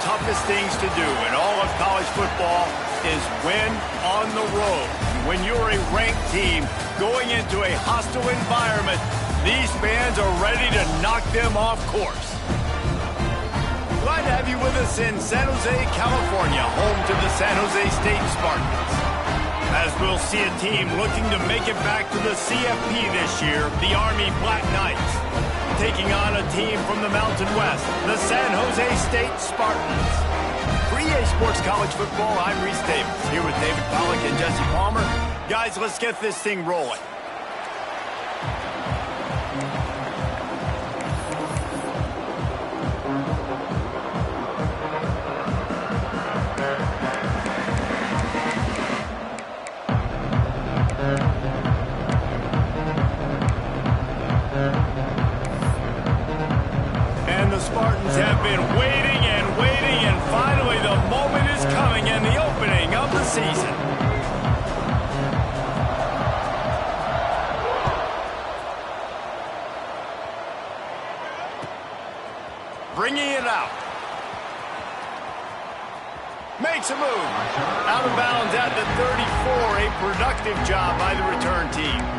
toughest things to do in all of college football is win on the road. When you're a ranked team going into a hostile environment, these fans are ready to knock them off course. Glad to have you with us in San Jose, California, home to the San Jose State Spartans. As we'll see a team looking to make it back to the CFP this year, the Army Black Knights, taking on a team from the Mountain West, the San Jose State Spartans. For EA Sports College Football, I'm Reese Davis, here with David Pollack and Jesse Palmer. Guys, let's get this thing rolling. Spartans have been waiting and finally the moment is coming and the opening of the season. Bringing it out. Makes a move. Out of bounds at the 34. A productive job by the return team.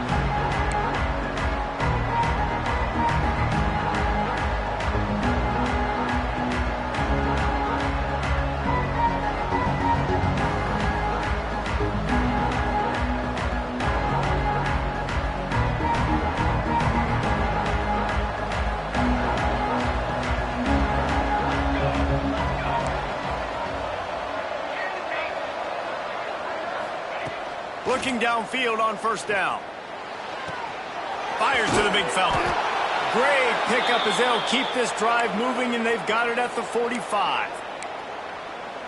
Looking downfield on first down. Fires to the big fella. Great pickup as they'll keep this drive moving, and they've got it at the 45.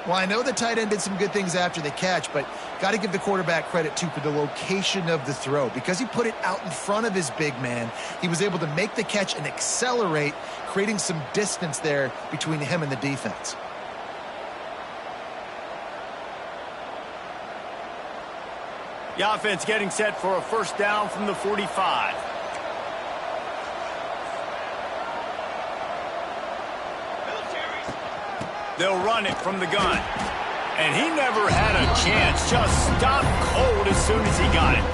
Well, I know the tight end did some good things after the catch, but got to give the quarterback credit, too, for the location of the throw. Because he put it out in front of his big man, he was able to make the catch and accelerate, creating some distance there between him and the defense. The offense getting set for a first down from the 45. They'll run it from the gun. And he never had a chance. Just stopped cold as soon as he got it.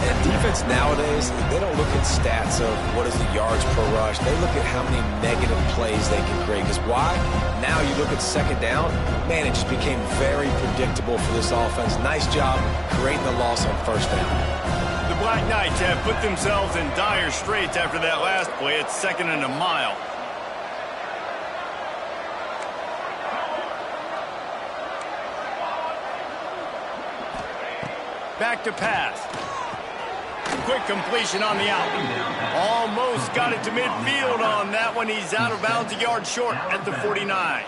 And defense nowadays, they don't look at stats of what is the yards per rush. They look at how many negative plays they can create. Because why? Now you look at second down, man, it just became very predictable for this offense. Nice job creating the loss on first down. The Black Knights have put themselves in dire straits after that last play. It's second and a mile. Back to pass. Quick completion on the out. Almost got it to midfield on that one. He's out of bounds, a yard short at the 49.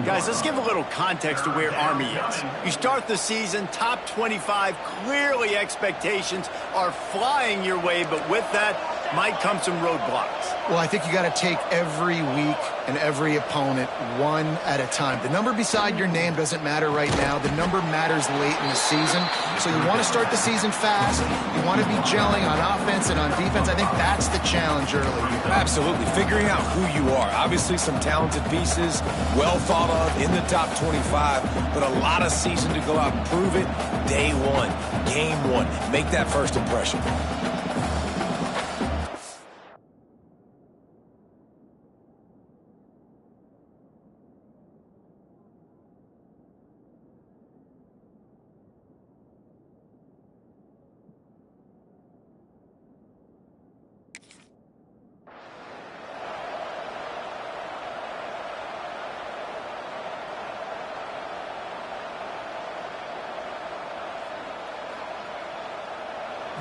Guys, let's give a little context to where Army is. You start the season, top 25. Clearly expectations are flying your way, but with that might come some roadblocks. Well, I think you got to take every week and every opponent one at a time. The number beside your name doesn't matter right now. The number matters late in the season. So you want to start the season fast. You want to be gelling on offense and on defense. I think that's the challenge early. Absolutely. Figuring out who you are. Obviously some talented pieces, well thought of in the top 25, but a lot of season to go out and prove it. Day one, game one. Make that first impression.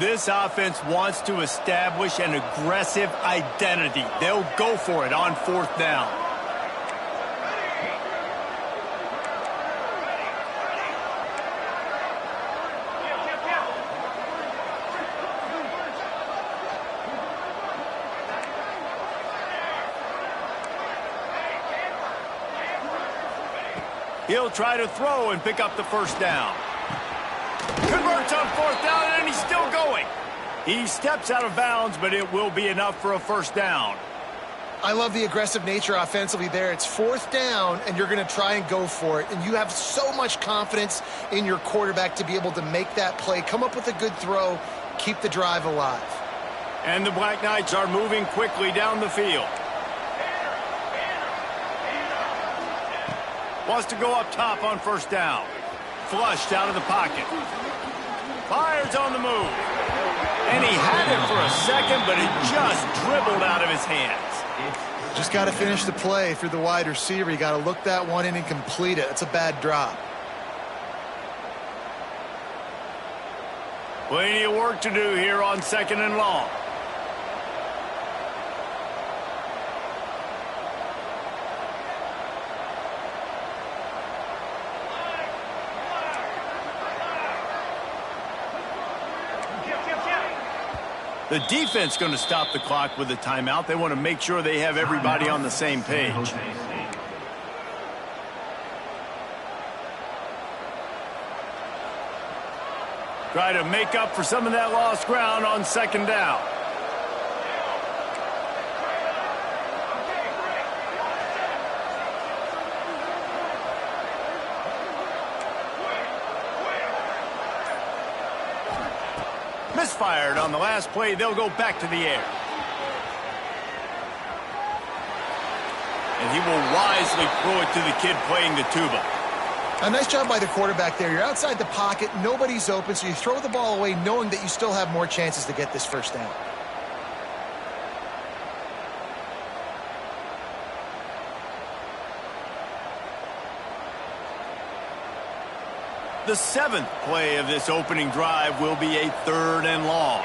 This offense wants to establish an aggressive identity. They'll go for it on fourth down. He'll try to throw and pick up the first down. Converts on fourth down, and he's still going. He steps out of bounds, but it will be enough for a first down. I love the aggressive nature offensively there. It's 4th down, and you're going to try and go for it. And you have so much confidence in your quarterback to be able to make that play, come up with a good throw, keep the drive alive. And the Black Knights are moving quickly down the field. Wants to go up top on 1st down. Flushed out of the pocket. Fires on the move. And he had it for a second, but it just dribbled out of his hands. Just got to finish the play through the wide receiver. You got to look that one in and complete it. It's a bad drop. Plenty of work to do here on 2nd and long. The defense going to stop the clock with a timeout. They want to make sure they have everybody on the same page. Try to make up for some of that lost ground on 2nd down. Misfired on the last play. They'll go back to the air. And he will wisely throw it to the kid playing the tuba. A nice job by the quarterback there. You're outside the pocket. Nobody's open, so you throw the ball away knowing that you still have more chances to get this 1st down. The 7th play of this opening drive will be a 3rd and long.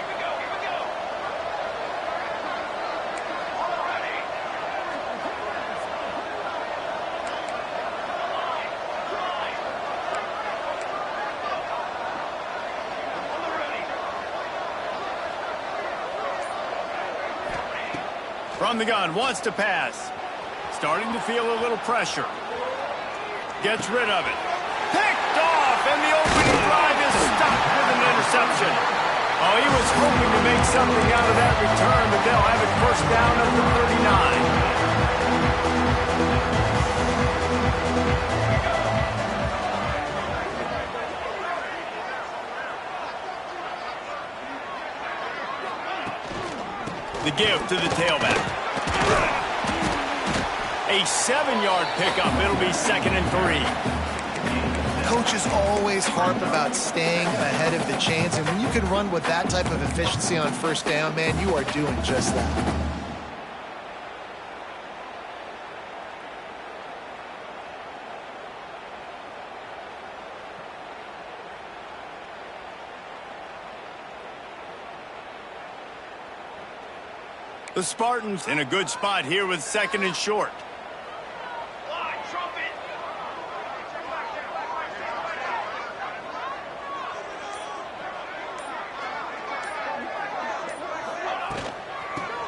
From the gun, wants to pass. Starting to feel a little pressure. Gets rid of it. Picked off, and the opening drive is stopped with an interception. Oh, he was hoping to make something out of that return, but they'll have it 1st down at the 39. The give to the tailback. A 7-yard pickup. It'll be 2nd and 3. Coaches always harp about staying ahead of the chains, and when you can run with that type of efficiency on 1st down, man, you are doing just that. The Spartans in a good spot here with 2nd and short.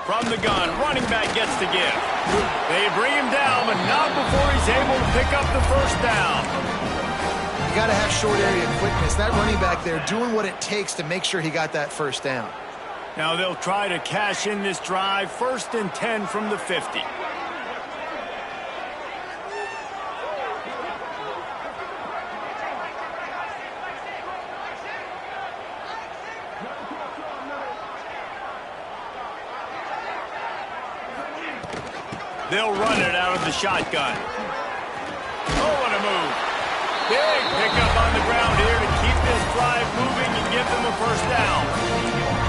From the gun, running back gets the give. They bring him down, but not before he's able to pick up the 1st down. You got to have short area quickness. That running back there doing what it takes to make sure he got that 1st down. Now they'll try to cash in this drive. 1st and 10 from the 50. They'll run it out of the shotgun. Oh, what a move. Big pickup on the ground here to keep this drive moving and give them a 1st down.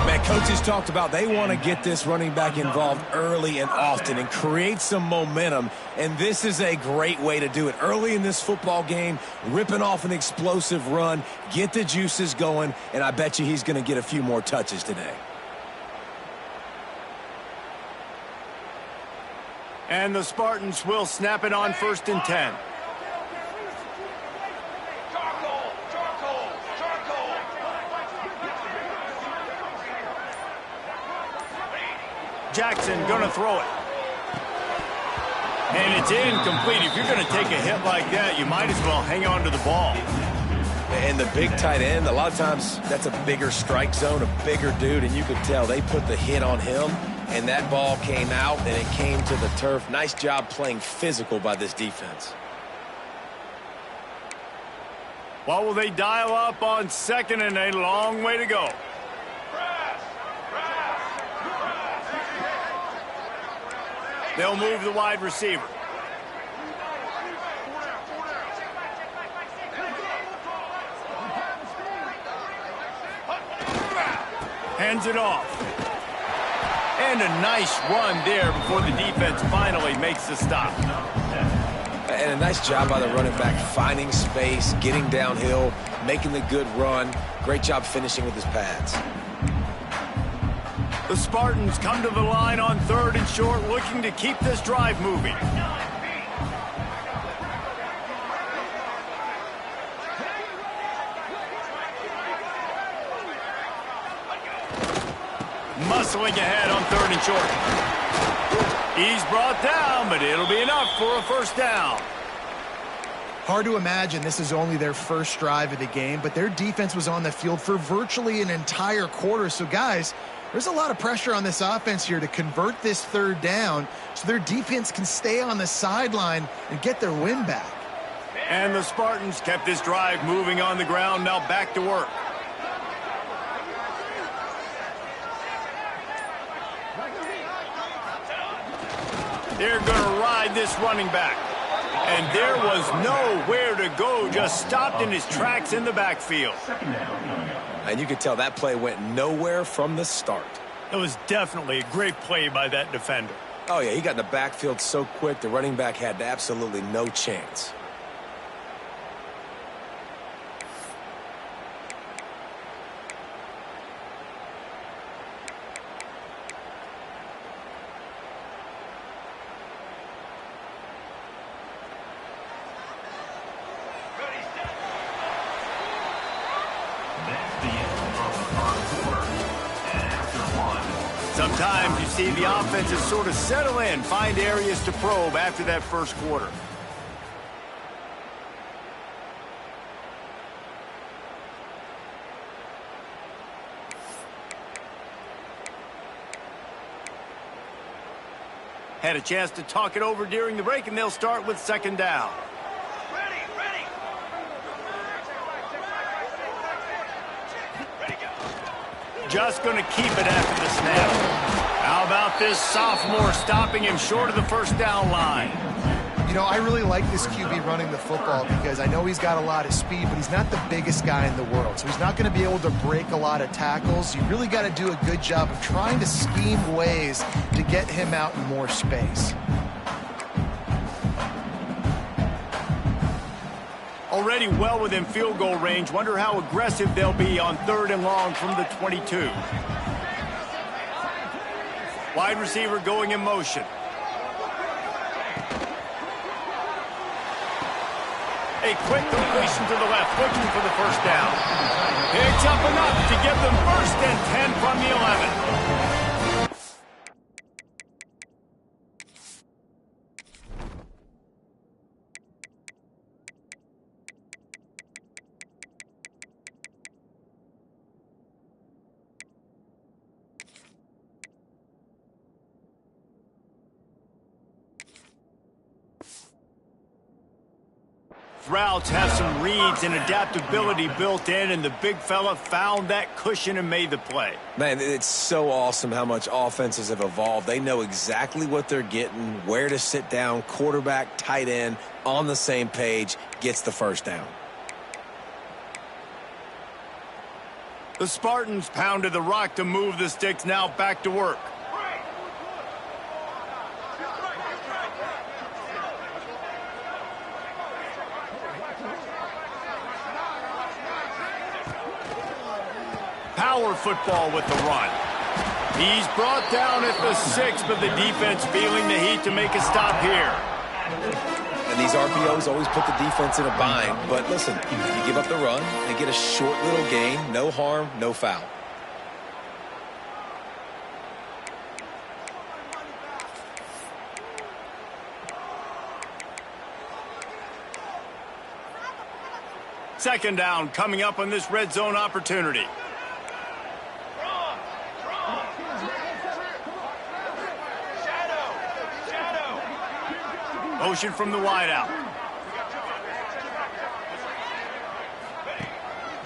Man, coaches talked about they want to get this running back involved early and often and create some momentum, and this is a great way to do it. Early in this football game, ripping off an explosive run, get the juices going, and I bet you he's going to get a few more touches today. And the Spartans will snap it on 1st and 10. Jackson going to throw it. And it's incomplete. If you're going to take a hit like that, you might as well hang on to the ball. And the big tight end, a lot of times that's a bigger strike zone, a bigger dude, and you can tell they put the hit on him, and that ball came out, and it came to the turf. Nice job playing physical by this defense. What will they dial up on second, and a long way to go? They'll move the wide receiver. Hands it off. And a nice run there before the defense finally makes the stop. And a nice job by the running back, finding space, getting downhill, making the good run. Great job finishing with his pads. The Spartans come to the line on 3rd and short, looking to keep this drive moving. Muscling ahead on 3rd and short. He's brought down, but it'll be enough for a first down. Hard to imagine this is only their first drive of the game, but their defense was on the field for virtually an entire quarter. So, guys, there's a lot of pressure on this offense here to convert this 3rd down so their defense can stay on the sideline and get their win back. And the Spartans kept this drive moving on the ground, now back to work. They're going to ride this running back. And there was nowhere to go, just stopped in his tracks in the backfield. And you could tell that play went nowhere from the start. It was definitely a great play by that defender. Oh, yeah, he got in the backfield so quick, the running back had absolutely no chance. Sometimes you see the offenses sort of settle in, find areas to probe after that first quarter. Had a chance to talk it over during the break, and they'll start with 2nd down. Just going to keep it after the snap. How about this sophomore stopping him short of the first down line? You know, I really like this QB running the football because I know he's got a lot of speed, but he's not the biggest guy in the world. So he's not going to be able to break a lot of tackles. You really got to do a good job of trying to scheme ways to get him out in more space. Already well within field goal range. Wonder how aggressive they'll be on 3rd and long from the 22. Wide receiver going in motion. A quick completion to the left, looking for the first down. Picks up enough to give them 1st and 10 from the 11. Routes have some reads and adaptability built in, and the big fella found that cushion and made the play. Man, it's so awesome how much offenses have evolved. They know exactly what they're getting, where to sit down, quarterback, tight end, on the same page, gets the first down. The Spartans pounded the rock to move the sticks, now back to work. Power football with the run. He's brought down at the 6, but the defense feeling the heat to make a stop here. And these RPOs always put the defense in a bind. But listen, you give up the run and get a short little gain, no harm, no foul. Second down coming up on this red zone opportunity. Motion from the wideout.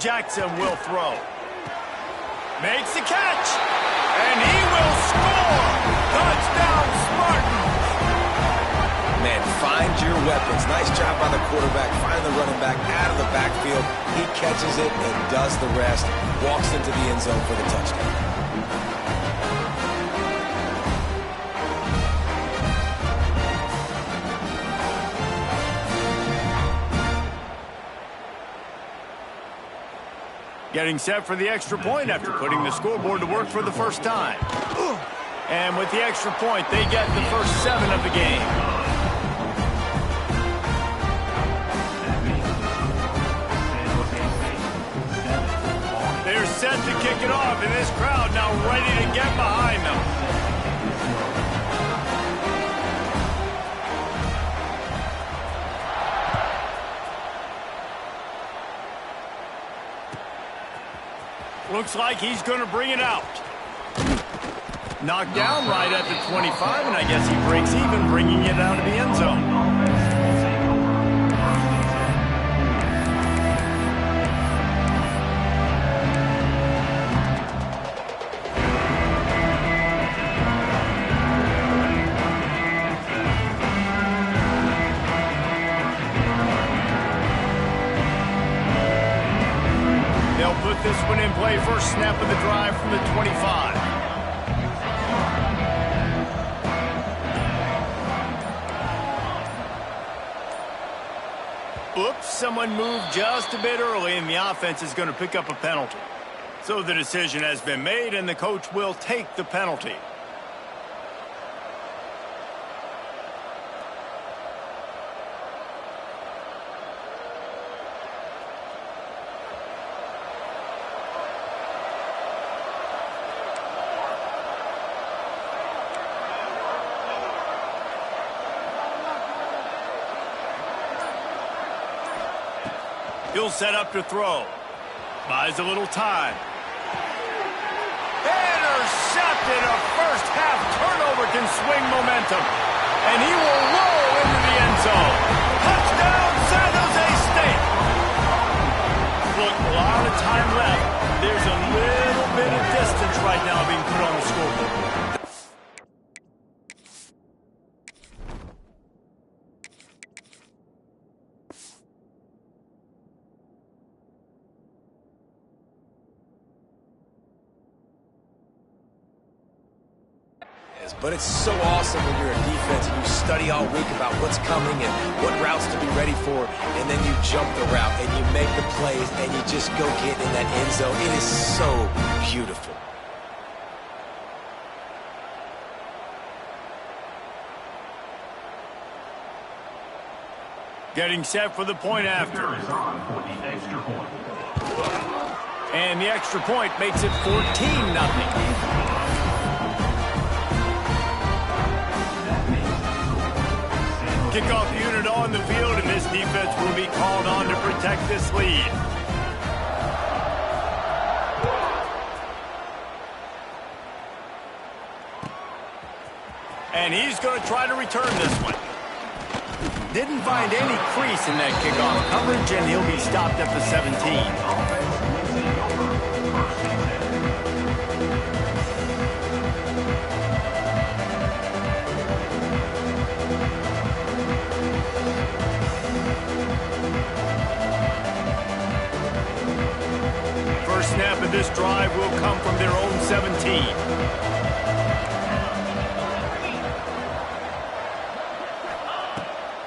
Jackson will throw. Makes the catch. And he will score. Touchdown, Spartans. Man, find your weapons. Nice job by the quarterback. Find the running back out of the backfield. He catches it and does the rest. Walks into the end zone for the touchdown. Getting set for the extra point after putting the scoreboard to work for the first time. And with the extra point, they get the first 7 of the game. They're set to kick it off, and this crowd now ready to get behind them. Looks like he's going to bring it out. Knocked down right at the 25, and I guess he breaks even, bringing it out of the end zone. Put this one in play, first snap of the drive from the 25. Oops, someone moved just a bit early, and the offense is going to pick up a penalty. So the decision has been made, and the coach will take the penalty. He'll set up to throw. Buys a little time. Intercepted. A first half turnover can swing momentum. And he will roll into the end zone. Touchdown, San Jose State. Look, a lot of time left. There's a little bit of distance right now being put on the scoreboard. But it's so awesome when you're a defense and you study all week about what's coming and what routes to be ready for, and then you jump the route and you make the plays and you just go get in that end zone. It is so beautiful. Getting set for the point after. And the extra point makes it 14-0. Kickoff unit on the field, and this defense will be called on to protect this lead. And he's going to try to return this one. Didn't find any crease in that kickoff coverage, and he'll be stopped at the 17. First snap of this drive will come from their own 17.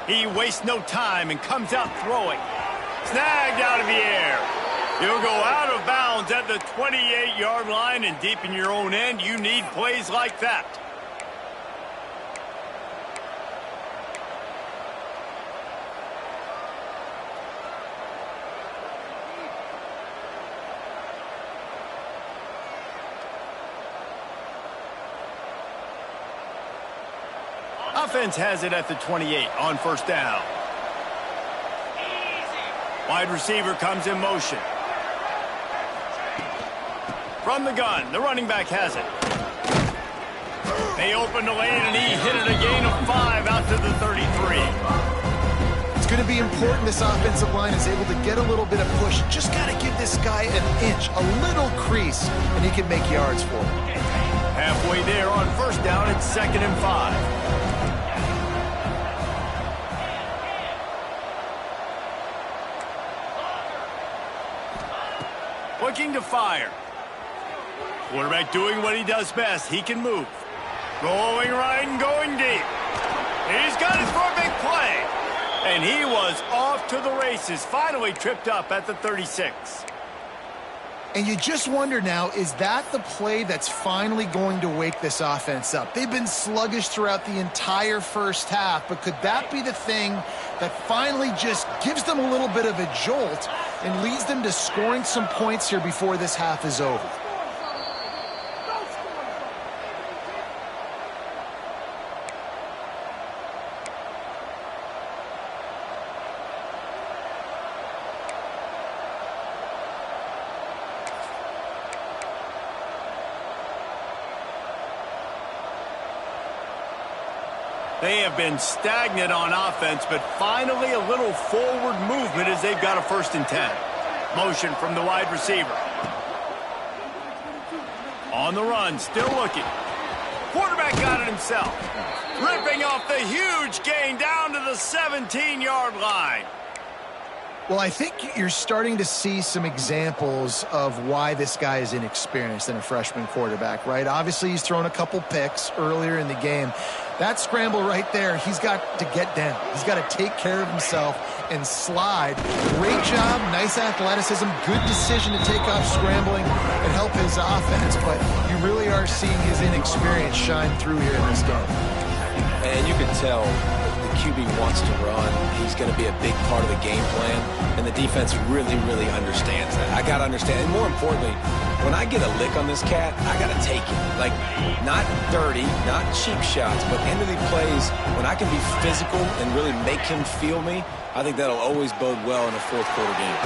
He wastes no time and comes out throwing. Snagged out of the air. He'll go out of bounds at the 28-yard line, and deep in your own end, you need plays like that. Offense has it at the 28 on first down. Wide receiver comes in motion. From the gun, the running back has it. They opened the lane, and he hit it a gain of 5 out to the 33. It's going to be important this offensive line is able to get a little bit of push. Just got to give this guy an inch, a little crease, and he can make yards for it. Halfway there on first down, it's 2nd and 5. Looking to fire. Quarterback doing what he does best. He can move. Going right and going deep. He's got it for a big play. And he was off to the races. Finally tripped up at the 36. And you just wonder now, is that the play that's finally going to wake this offense up? They've been sluggish throughout the entire first half, but could that be the thing that finally just gives them a little bit of a jolt and leads them to scoring some points here before this half is over? They have been stagnant on offense, but finally a little forward movement as they've got a 1st and 10. Motion from the wide receiver. On the run, still looking. Quarterback got it himself. Ripping off the huge gain down to the 17-yard line. Well, I think you're starting to see some examples of why this guy is inexperienced in a freshman quarterback, right? Obviously, he's thrown a couple picks earlier in the game. That scramble right there, he's got to get down. He's got to take care of himself and slide. Great job, nice athleticism, good decision to take off scrambling and help his offense, but you really are seeing his inexperience shine through here in this game. And you can tell the QB wants to run. He's going to be a big part of the game plan, and the defense really, really understands that. I got to understand, and more importantly, when I get a lick on this cat, I got to take it. Like, not dirty, not cheap shots, but end of the plays, when I can be physical and really make him feel me, I think that'll always bode well in a fourth-quarter game.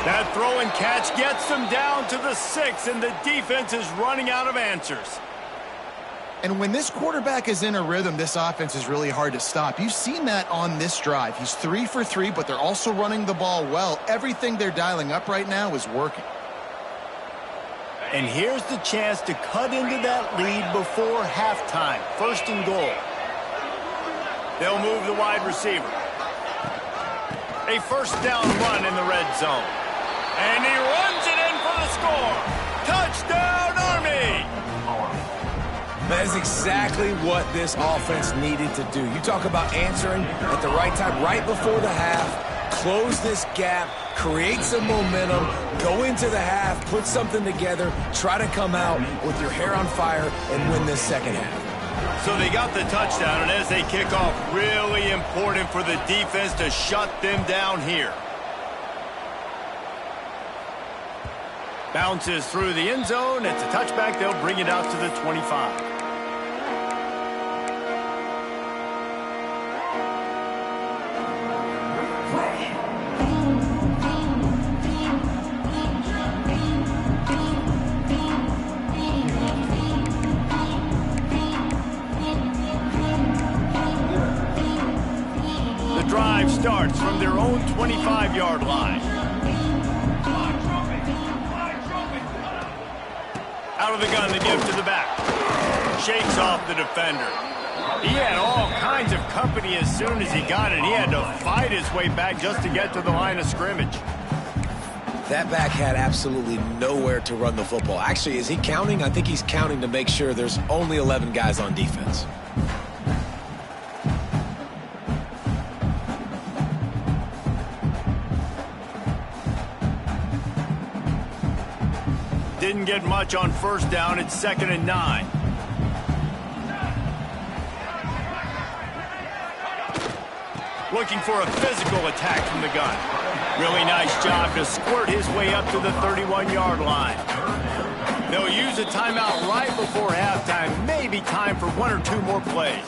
That throw and catch gets them down to the 6, and the defense is running out of answers. And when this quarterback is in a rhythm, this offense is really hard to stop. You've seen that on this drive. He's 3 for 3, but they're also running the ball well. Everything they're dialing up right now is working. And here's the chance to cut into that lead before halftime. 1st and goal. They'll move the wide receiver. A 1st down run in the red zone. And he runs it in for the score. Touchdown, Army! That is exactly what this offense needed to do. You talk about answering at the right time, right before the half, close this gap, create some momentum, go into the half, put something together, try to come out with your hair on fire and win this second half. So they got the touchdown, and as they kick off, really important for the defense to shut them down here. Bounces through the end zone. It's a touchback. They'll bring it out to the 25. The drive starts from their own 25-yard line. Out of the gun, the give to the back. Shakes off the defender. He had all kinds of company as soon as he got it. He had to fight his way back just to get to the line of scrimmage. That back had absolutely nowhere to run the football. Actually, is he counting? I think he's counting to make sure there's only 11 guys on defense. Didn't get much on 1st down. It's 2nd and 9. Looking for a physical attack from the gun. Really nice job to squirt his way up to the 31-yard line. They'll use a timeout right before halftime. Maybe time for 1 or 2 more plays.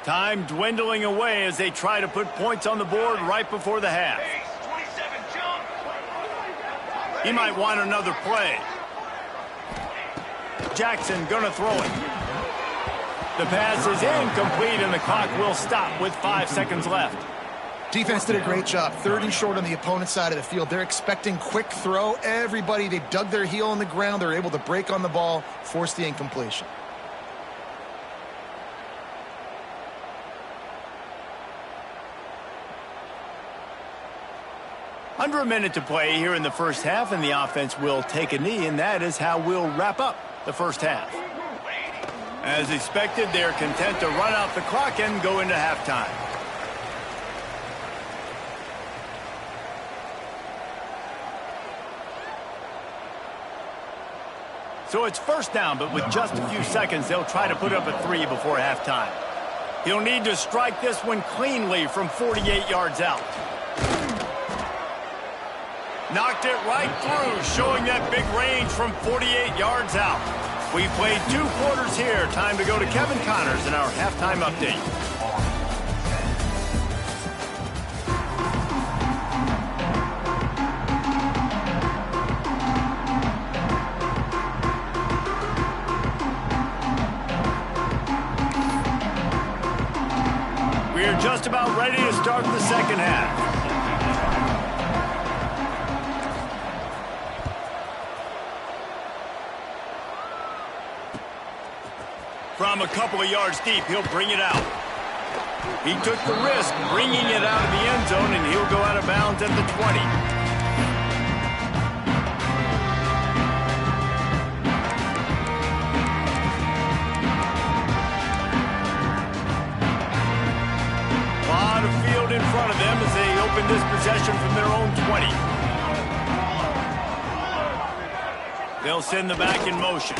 Time dwindling away as they try to put points on the board right before the half. He might want another play. Jackson gonna throw it. The pass is incomplete and the clock will stop with 5 seconds left. Defense did a great job. 3rd and short on the opponent's side of the field. They're expecting quick throw. Everybody, they dug their heel in the ground. They're able to break on the ball, force the incompletion. Under a minute to play here in the first half, and the offense will take a knee, and that is how we'll wrap up the first half. As expected, they're content to run out the clock and go into halftime. So it's first down, but with just a few seconds, they'll try to put up a 3 before halftime. He'll need to strike this one cleanly from 48 yards out. Knocked it right through, showing that big range from 48 yards out. We played 2 quarters here. Time to go to Kevin Connors in our halftime update. We're just about ready to start the second half. From a couple of yards deep, he'll bring it out. He took the risk bringing it out of the end zone, and he'll go out of bounds at the 20. A lot of field in front of them as they open this possession from their own 20. They'll send the back in motion.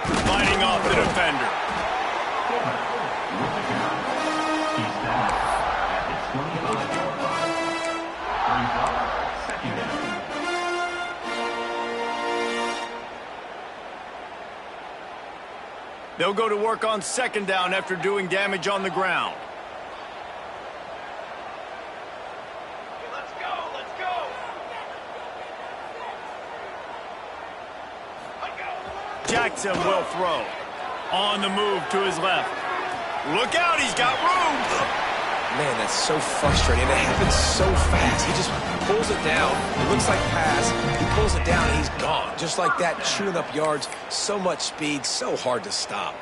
Fighting off the defender. They'll go to work on second down after doing damage on the ground. Jackson will throw. On the move to his left. Look out, he's got room. Man, that's so frustrating. It happens so fast. He just pulls it down. It looks like pass. He pulls it down, and he's gone. Just like that, chewing up yards. So much speed, so hard to stop.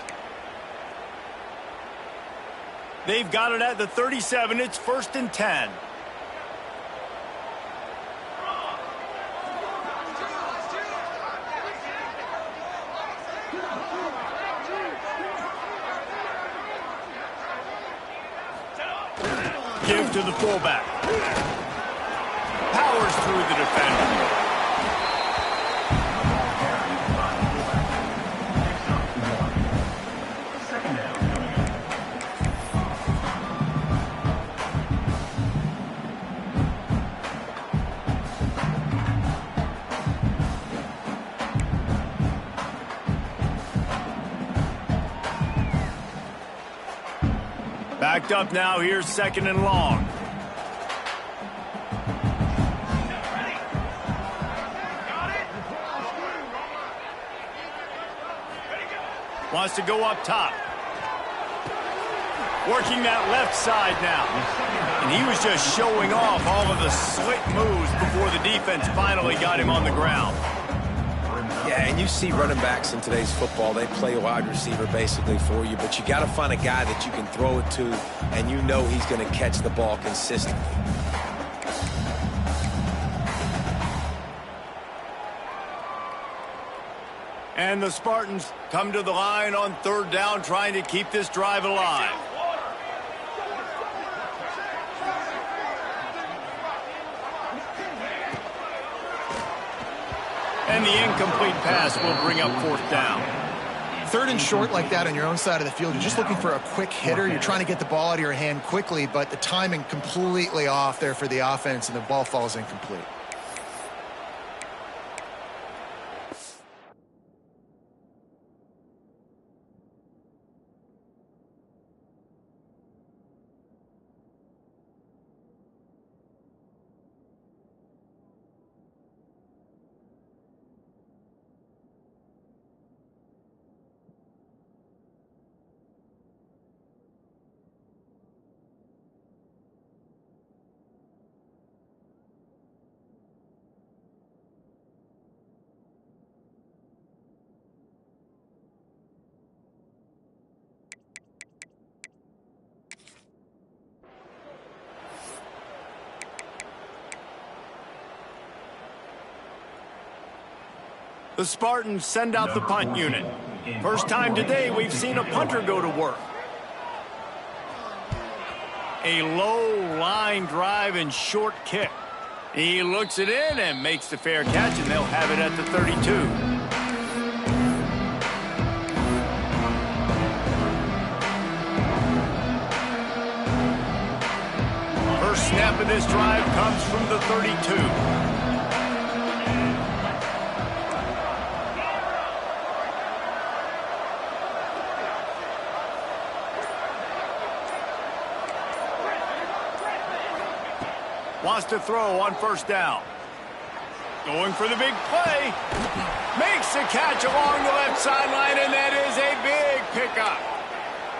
They've got it at the 37. It's 1st and 10. Give to the fullback. Powers through the defender. Backed up now. Here's 2nd and long. Wants to go up top. Working that left side now. And he was just showing off all of the slick moves before the defense finally got him on the ground. Yeah, and you see running backs in today's football, they play wide receiver basically for you, but you got to find a guy that you can throw it to, and you know he's going to catch the ball consistently. And the Spartans come to the line on 3rd down, trying to keep this drive alive. And the incomplete pass will bring up 4th down. 3rd and short like that on your own side of the field. You're just looking for a quick hitter. You're trying to get the ball out of your hand quickly, but the timing completely off there for the offense, and the ball falls incomplete. The Spartans send out the punt unit. First time today we've seen a punter go to work. A low line drive and short kick. He looks it in and makes the fair catch, and they'll have it at the 32. First snap of this drive comes from the 32. Wants to throw on first down. Going for the big play. Makes the catch along the left sideline, and that is a big pickup.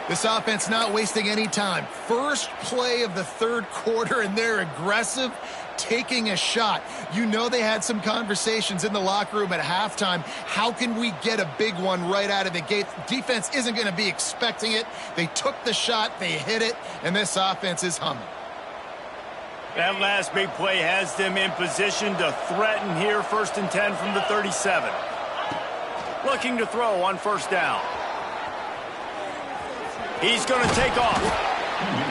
This offense not wasting any time. First play of the third quarter, and they're aggressive, taking a shot. You know they had some conversations in the locker room at halftime. How can we get a big one right out of the gate? Defense isn't going to be expecting it. They took the shot, they hit it, and this offense is humming. That last big play has them in position to threaten here. 1st and 10 from the 37. Looking to throw on first down. He's going to take off.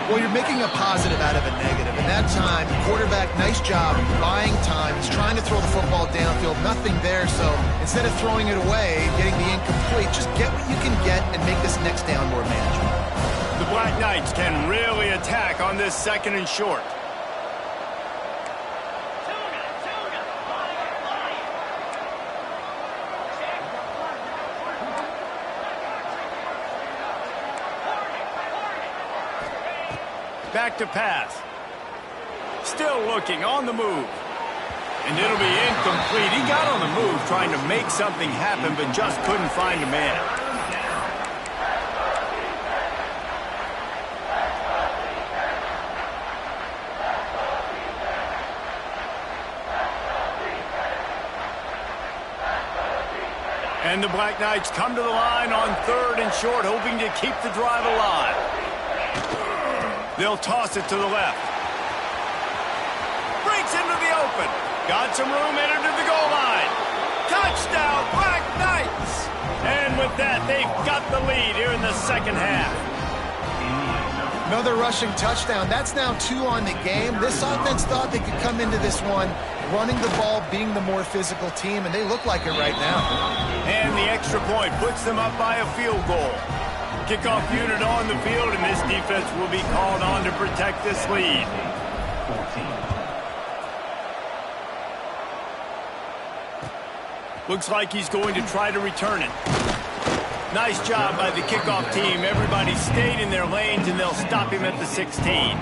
Well, you're making a positive out of a negative. And that time, quarterback, nice job buying time. He's trying to throw the football downfield. Nothing there. So instead of throwing it away, getting the incomplete, just get what you can get and make this next down more manageable. The Black Knights can really attack on this 2nd and short. Back to pass. Still looking on the move. And it'll be incomplete. He got on the move trying to make something happen, but just couldn't find a man. And the Black Knights come to the line on 3rd and short, hoping to keep the drive alive. They'll toss it to the left. Breaks into the open. Got some room, entered to the goal line. Touchdown, Black Knights! And with that, they've got the lead here in the 2nd half. Another rushing touchdown. That's now 2 on the game. This offense thought they could come into this one running the ball, being the more physical team, and they look like it right now. And the extra point puts them up by a field goal. Kickoff unit on the field, and this defense will be called on to protect this lead. Looks like he's going to try to return it. Nice job by the kickoff team. Everybody stayed in their lanes, and they'll stop him at the 16.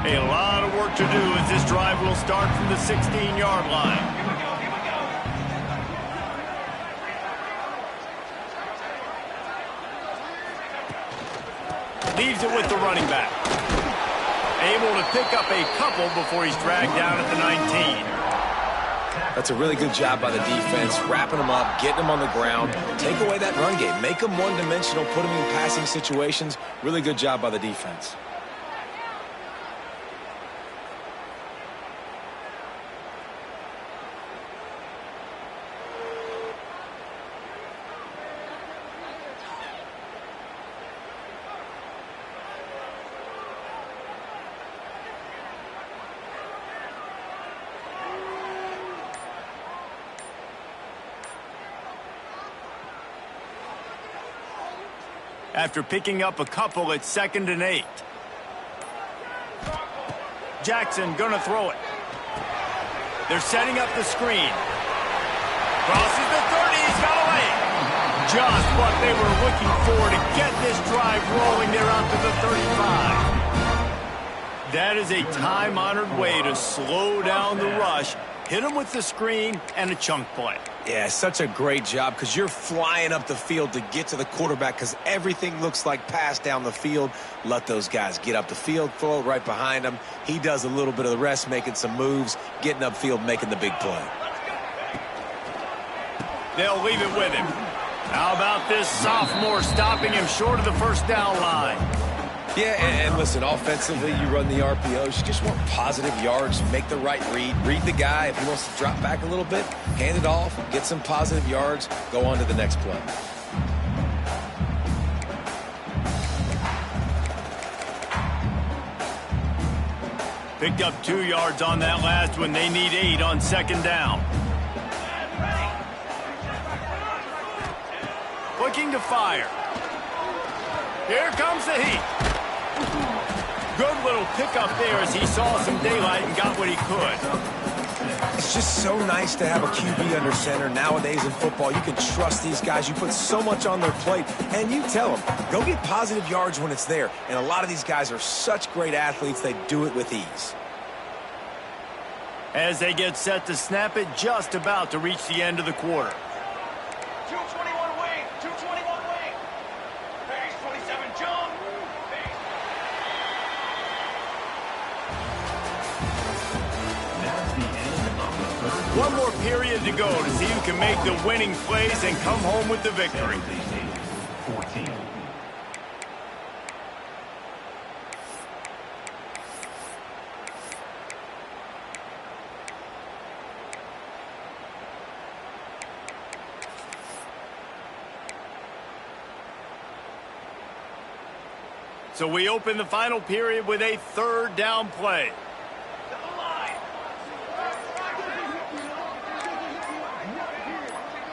A lot of work to do as this drive will start from the 16-yard line. Leaves it with the running back. Able to pick up a couple before he's dragged down at the 19. That's a really good job by the defense, wrapping them up, getting them on the ground. Take away that run game. Make them one-dimensional, put them in passing situations. Really good job by the defense. After picking up a couple at 2nd and 8. Jackson gonna throw it. They're setting up the screen. Crosses the 30, he's got away. Just what they were looking for to get this drive rolling. They're out to the 35. That is a time-honored way to slow down the rush. Hit them with the screen and a chunk play. Yeah, such a great job because you're flying up the field to get to the quarterback because everything looks like pass down the field. Let those guys get up the field, throw it right behind him. He does a little bit of the rest, making some moves, getting upfield, making the big play. They'll leave it with him. How about this sophomore stopping him short of the first down line? Yeah, and listen, offensively, you run the RPOs. You just want positive yards, make the right read the guy. If he wants to drop back a little bit, hand it off, get some positive yards, go on to the next play. Picked up 2 yards on that last one. They need 8 on second down. Looking to fire. Here comes the heat. Good little pickup there as he saw some daylight and got what he could. It's just so nice to have a QB under center. Nowadays in football, you can trust these guys. You put so much on their plate, and you tell them, go get positive yards when it's there. And a lot of these guys are such great athletes, they do it with ease. As they get set to snap it, just about to reach the end of the quarter. 221 wing, 221 wing. Base 27 jump. One more period to go to see who can make the winning plays and come home with the victory. 14. So we open the final period with a third down play.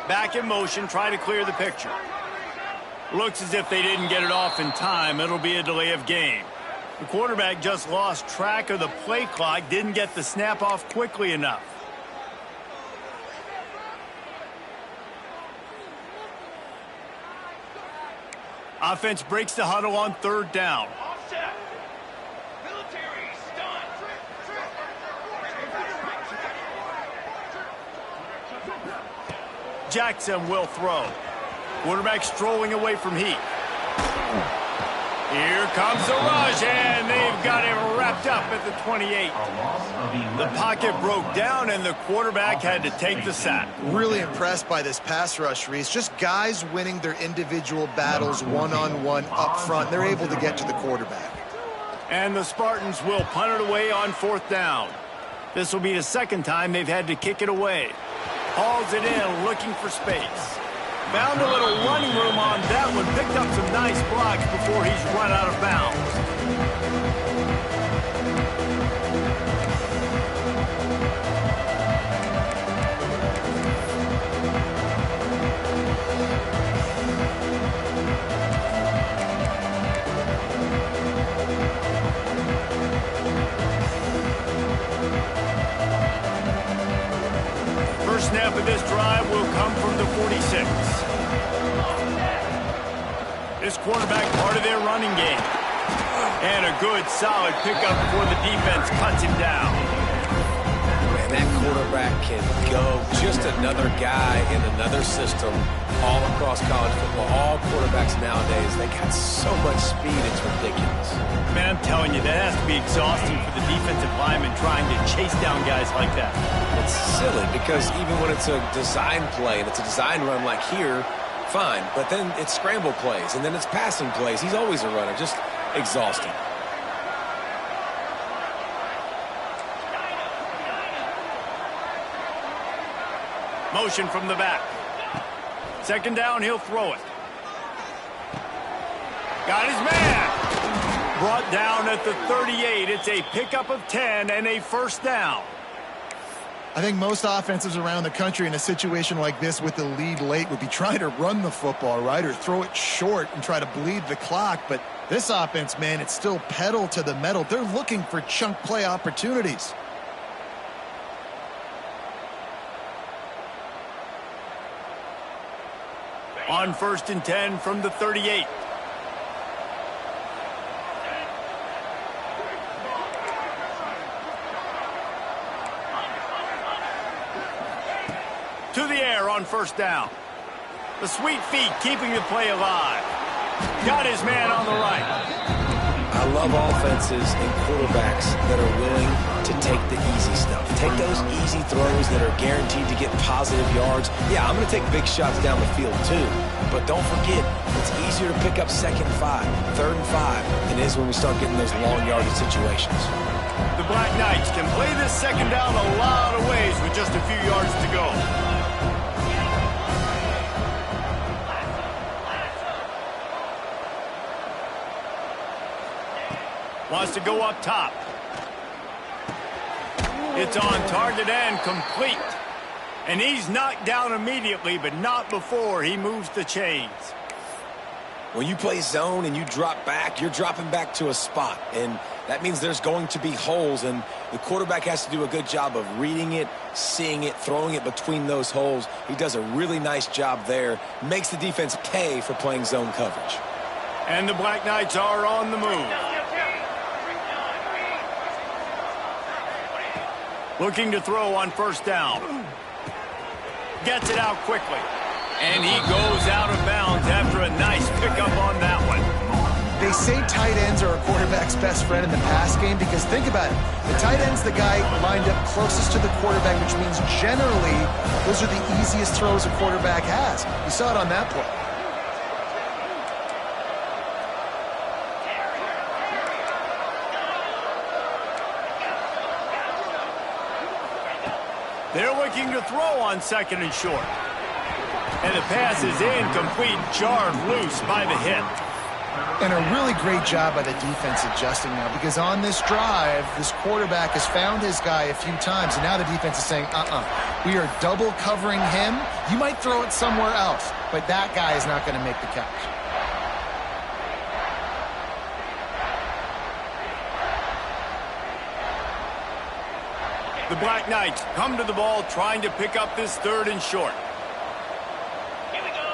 Back in motion, try to clear the picture. Looks as if they didn't get it off in time. It'll be a delay of game. The quarterback just lost track of the play clock, didn't get the snap off quickly enough. Offense breaks the huddle on third down. Offset. Military stun. Jackson will throw. Quarterback strolling away from heat. Here comes the rush, and they've got him wrapped up at the 28. The pocket broke down, and the quarterback had to take the sack. Really impressed by this pass rush, Reese. Just guys winning their individual battles one-on-one up front. They're able to get to the quarterback. And the Spartans will punt it away on fourth down. This will be the second time they've had to kick it away. Hauls it in, looking for space. Found a little running room on that one. Picked up some nice blocks before he's run out of bounds. First snap of this drive will come from the 46. This quarterback part of their running game. And a good, solid pickup before the defense cuts him down. And that quarterback can go. Just another guy in another system all across college football. All quarterbacks nowadays, they got so much speed, it's ridiculous. Man, I'm telling you, that has to be exhausting for the defensive lineman trying to chase down guys like that. It's silly because even when it's a design play and it's a design run like here, fine. But then it's scramble plays and then it's passing plays. He's always a runner. Just exhausting. Motion from the back. Second down, he'll throw it. Got his man. Brought down at the 38. It's a pickup of 10 and a first down. I think most offenses around the country in a situation like this with the lead late would be trying to run the football, right, or throw it short and try to bleed the clock. But this offense, man, it's still pedal to the metal. They're looking for chunk play opportunities. On first and 10 from the 38. To the air on first down. The sweet feet keeping the play alive. Got his man on the right. I love offenses and quarterbacks that are willing to take the easy stuff. Take those easy throws that are guaranteed to get positive yards. Yeah, I'm going to take big shots down the field too. But don't forget, it's easier to pick up 2nd and 5, 3rd and 5 than it is when we start getting those long yardage situations. The Black Knights can play this 2nd down a lot of ways with just a few yards to go. Wants to go up top. It's on target and complete. And he's knocked down immediately, but not before he moves the chains. When you play zone and you drop back, you're dropping back to a spot. And that means there's going to be holes, and the quarterback has to do a good job of reading it, seeing it, throwing it between those holes. He does a really nice job there. Makes the defense pay for playing zone coverage. And the Black Knights are on the move. Looking to throw on 1st down. Gets it out quickly. And he goes out of bounds after a nice pickup on that one. They say tight ends are a quarterback's best friend in the pass game because think about it. The tight end's the guy lined up closest to the quarterback, which means generally those are the easiest throws a quarterback has. You saw it on that play. They're looking to throw on 2nd and short. And the pass is incomplete, jarred loose by the hit. And a really great job by the defense adjusting now because on this drive, this quarterback has found his guy a few times, and now the defense is saying, we are double covering him. You might throw it somewhere else, but that guy is not going to make the catch. The Black Knights come to the ball trying to pick up this 3rd and short. Here we go.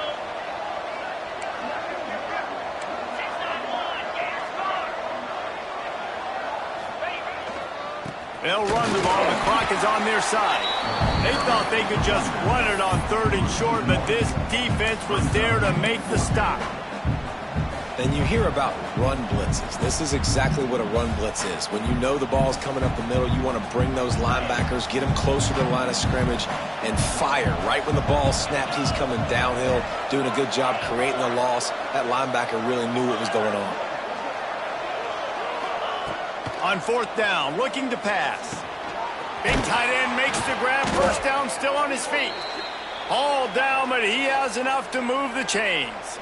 6-9-1, They'll run the ball. The clock is on their side. They thought they could just run it on 3rd and short, but this defense was there to make the stop. And you hear about run blitzes. This is exactly what a run blitz is. When you know the ball's coming up the middle, you want to bring those linebackers, get them closer to the line of scrimmage, and fire. Right when the ball snapped, he's coming downhill, doing a good job creating a loss. That linebacker really knew what was going on. On 4th down, looking to pass. Big tight end makes the grab. 1st down, still on his feet. All down, but he has enough to move the chains.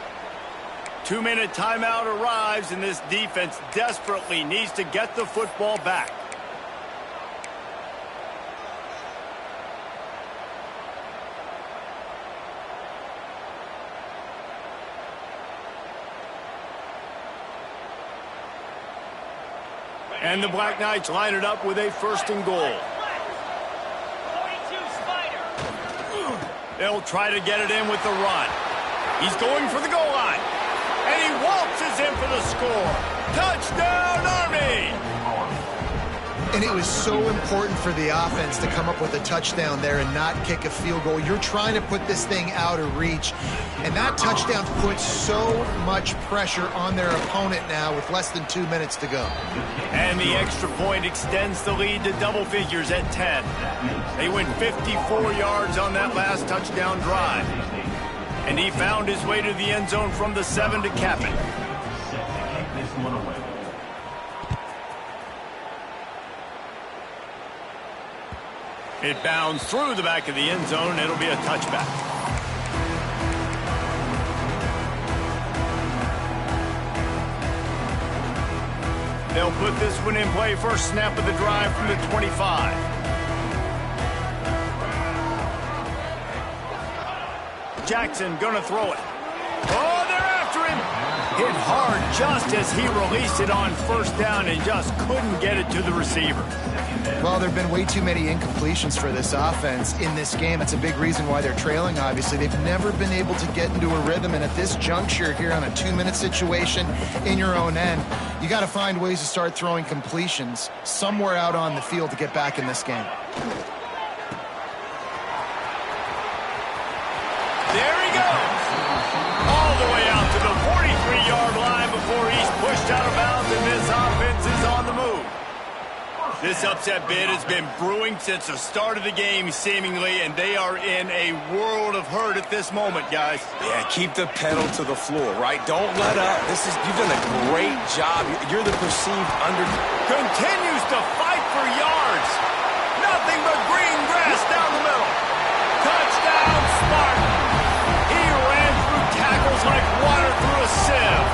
2-minute timeout arrives, and this defense desperately needs to get the football back. And the Black Knights line it up with a 1st and goal. 42 Spider. They'll try to get it in with the run. He's going for the goal line. And he waltzes in for the score. Touchdown, Army! And it was so important for the offense to come up with a touchdown there and not kick a field goal. You're trying to put this thing out of reach. And that touchdown puts so much pressure on their opponent now with less than 2 minutes to go. And the extra point extends the lead to double figures at 10. They went 54 yards on that last touchdown drive. And he found his way to the end zone from the 7 to cap it. It bounds through the back of the end zone. It'll be a touchback. They'll put this one in play. First snap of the drive from the 25. Jackson gonna throw it. Oh, they're after him. Hit hard just as he released it on 1st down and just couldn't get it to the receiver. Well, there have been way too many incompletions for this offense in this game. It's a big reason why they're trailing, obviously. They've never been able to get into a rhythm, and at this juncture here on a 2-minute situation in your own end, you got to find ways to start throwing completions somewhere out on the field to get back in this game. There he goes. All the way out to the 43-yard line before he's pushed out of bounds in this offense. This upset bid has been brewing since the start of the game, seemingly, and they are in a world of hurt at this moment, guys. Yeah, keep the pedal to the floor, right? Don't let up. You've done a great job. You're the perceived under... Continues to fight for yards. Nothing but green grass down the middle. Touchdown, Spartan. He ran through tackles like water through a sieve.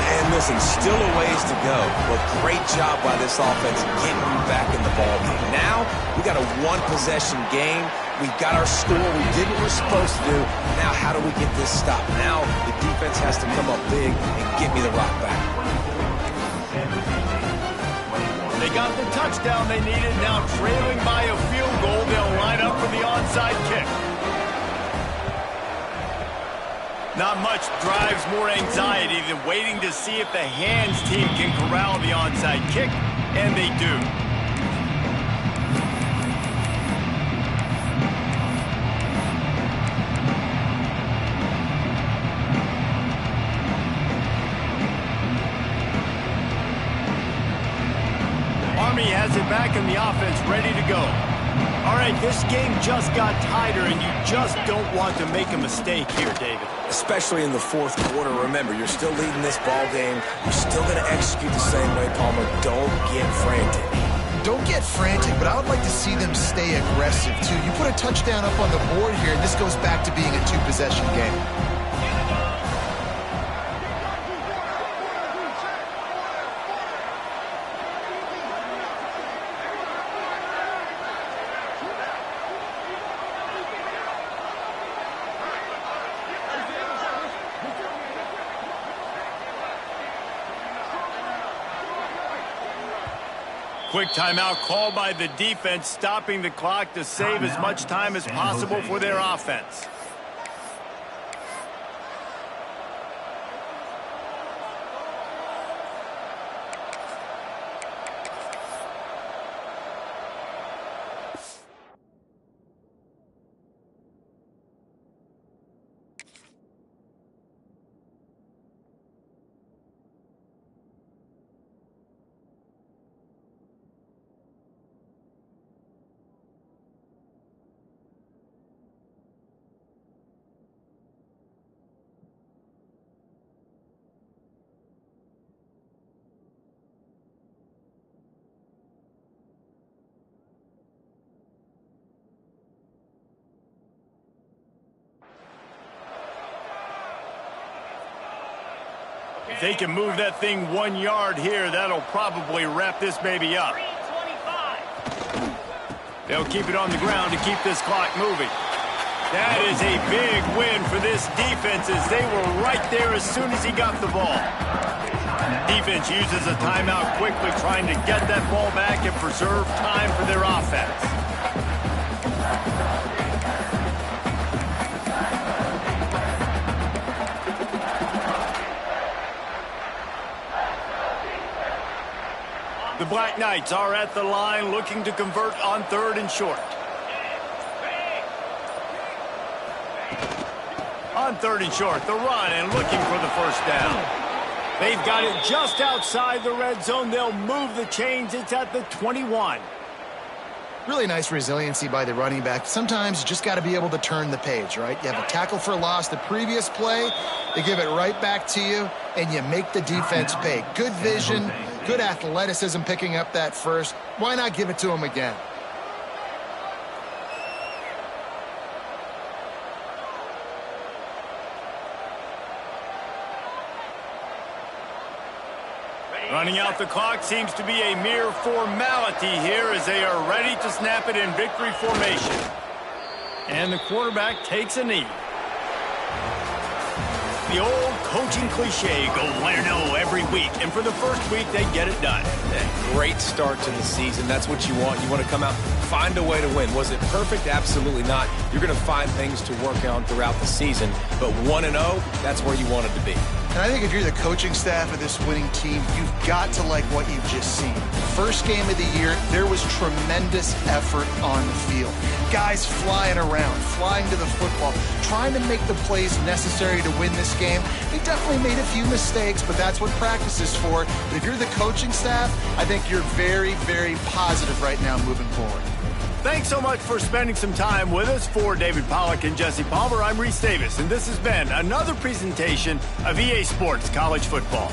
And listen, still a ways to go, but great job by this offense getting you back in the ballgame. Now, we got a one-possession game. We got our score. We did what we're supposed to do. Now, how do we get this stopped? Now, the defense has to come up big and get me the rock back. They got the touchdown they needed. Now, trailing by a field goal, they'll line up for the onside kick. Not much drives more anxiety than waiting to see if the hands team can corral the onside kick, and they do. Army has it back in the offense, ready to go. All right, this game just got tighter, and you just don't want to make a mistake here, David. Especially in the fourth quarter. Remember, you're still leading this ball game. You're still going to execute the same way, Palmer. Don't get frantic. Don't get frantic, but I would like to see them stay aggressive, too. You put a touchdown up on the board here, and this goes back to being a two-possession game. Quick timeout called by the defense, stopping the clock to save as much time as possible for their offense. If they can move that thing 1 yard here, that'll probably wrap this baby up. They'll keep it on the ground to keep this clock moving. That is a big win for this defense as they were right there as soon as he got the ball. Defense uses a timeout quickly, trying to get that ball back and preserve time for their offense. The Black Knights are at the line looking to convert on 3rd and short. On 3rd and short, the run and looking for the first down. They've got it just outside the red zone. They'll move the chains. It's at the 21. Really nice resiliency by the running back. Sometimes you just got to be able to turn the page, right? You have a tackle for loss the previous play. They give it right back to you, and you make the defense pay. Good vision, good athleticism picking up that first. Why not give it to them again? Running out the clock seems to be a mere formality here as they are ready to snap it in victory formation. And the quarterback takes a knee. The old coaching cliche, go win-no every week. And for the first week, they get it done. Yeah, great start to the season. That's what you want. You want to come out, find a way to win. Was it perfect? Absolutely not. You're going to find things to work on throughout the season. But 1-0, that's where you wanted to be. And I think if you're the coaching staff of this winning team, you've got to like what you've just seen. First game of the year, there was tremendous effort on the field. Guys flying around, flying to the football, trying to make the plays necessary to win this game. They definitely made a few mistakes, but that's what practice is for. But if you're the coaching staff, I think you're very, very positive right now moving forward. Thanks so much for spending some time with us. For David Pollack and Jesse Palmer, I'm Reese Davis, and this has been another presentation of EA Sports College Football.